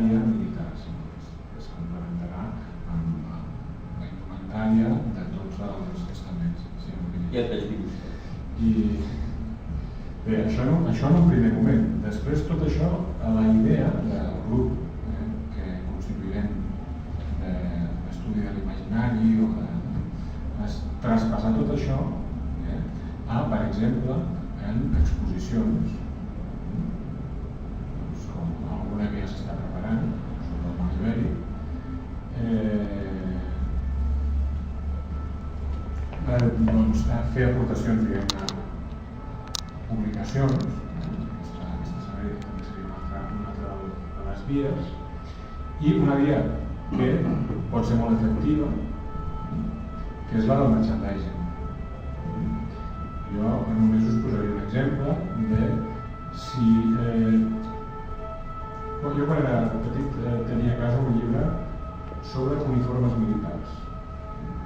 indumentària militar, sinó que es complementarà amb la indumentària de tots els estaments. I el peix dibuix. Bé, això en un primer moment. Després tot això, la idea del grup que constituirem d'estudi de l'imaginari o de traspassar tot això a, per exemple, en exposicions, com alguna que ja s'està preparant sobre el món ibèric, fer aportacions, diguem-ne, publicacions, aquesta seria una altra de les vies, i una via que pot ser molt efectiva, que és la del merchandising. Jo només us posaré un exemple de si... Jo quan era petit tenia a casa un llibre sobre uniformes militars,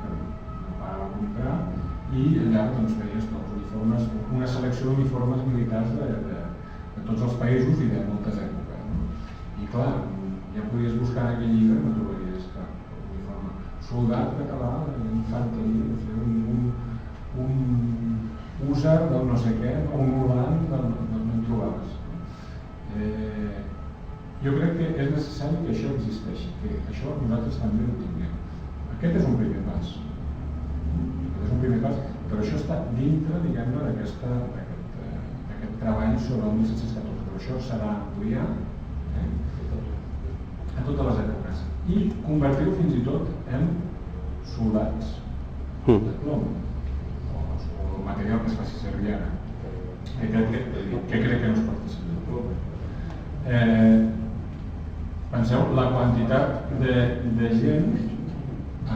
que meu pare va comprar, i allà veies una selecció d'uniformes militars de tots els països i de moltes èpoques. I clar, ja podies buscar en aquell llibre i no trobaries cap uniforme. Soldat català, infanteria, un húsar del no sé què, o un holand del no en trobaves. Jo crec que és necessari que això existeixi, que això nosaltres també ho tinguem. Aquest és un primer pas. Però això està dintre, diguem-ne, d'aquest treball sobre el 1714, però això s'ha d'ampliar a totes les èpoques i convertir-ho fins i tot en soldats de plom o material que es faci servir ara, que crec que no es pot servir. Penseu la quantitat de gent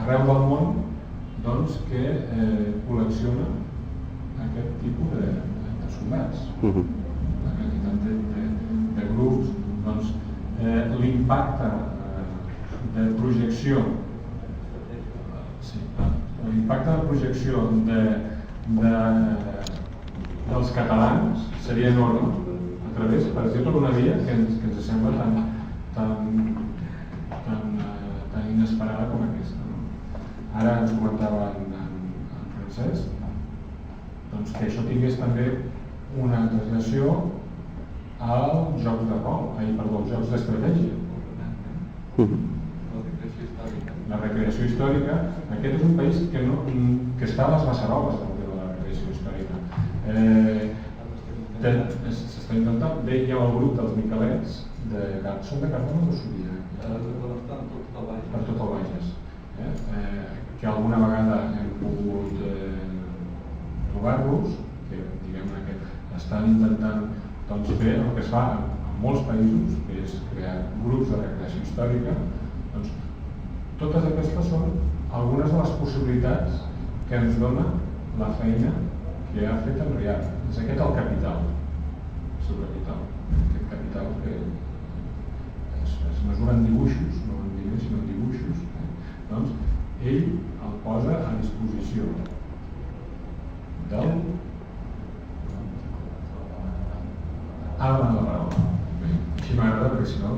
arreu del món que col·lecciona aquest tipus de soldats. La quantitat de grups, l'impacte de projecció dels catalans seria enorme a través, per exemple, d'una via que ens sembla tan inesperada com aquesta. Ara ens comentava en Francesc que això tingués també una translació als jocs de rol, als jocs d'estratègia. La recreació històrica, aquest és un país que està a les beceroles de la recreació històrica. S'està intentant, hi ha el grup dels Miquelets, són de Cardona o Súria? Per tot el Bages. Que alguna vegada hem pogut trobar-los, que diguem-ne que estan intentant fer el que es fa en molts països, que és crear grups de recreació històrica. Totes aquestes són algunes de les possibilitats que ens dona la feina que ha fet en Riad. És aquest el capital, aquest capital que es mesura en dibuixos, no en diners, sinó en dibuixos. Doncs ell el posa a disposició del... Ara la paraula. Així m'agrada perquè si no...